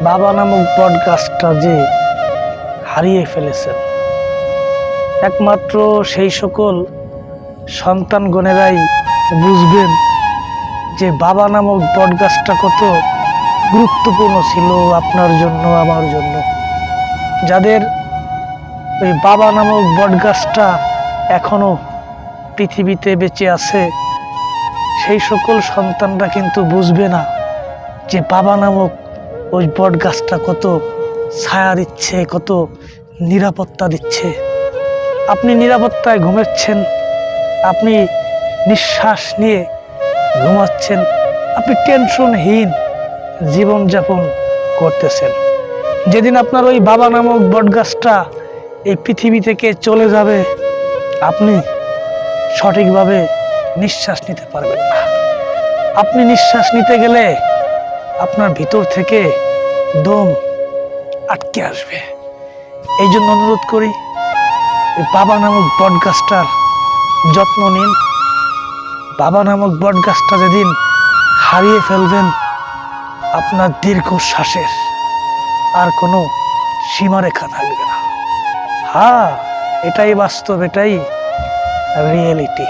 বাবা নামক বট গাছটা যে হারিয়ে ফেলেছেন, একমাত্র সেই সকল সন্তানগণেরাই বুঝবেন যে বাবা নামক বট গাছটা কত গুরুত্বপূর্ণ ছিল আপনার জন্য, আমার জন্য। যাদের ওই বাবা নামক বট গাছটা এখনো পৃথিবীতে বেঁচে আছে, সেই সকল সন্তানরা কিন্তু বুঝবে না যে বাবা নামক ওই বট গাছটা কত ছায়া দিচ্ছে, কত নিরাপত্তা দিচ্ছে। আপনি নিরাপত্তায় ঘুমাচ্ছেন, আপনি নিঃশ্বাস নিয়ে ঘুমাচ্ছেন, আপনি টেনশনহীন জীবনযাপন করতেছেন। যেদিন আপনার ওই বাবা নামক বট গাছটা এই পৃথিবী থেকে চলে যাবে, আপনি সঠিকভাবে নিঃশ্বাস নিতে পারবেন না। আপনি নিঃশ্বাস নিতে গেলে আপনার ভিতর থেকে দম আটকে আসবে। এই জন্য অনুরোধ করি, এই বাবা নামক বট গাছটার যত্ন নিন। বাবা নামক বট গাছটা যেদিন হারিয়ে ফেলবেন, আপনার দীর্ঘশ্বাসের আর কোনো সীমারেখা থাকবে না। এটাই বাস্তব, এটাই রিয়েলিটি।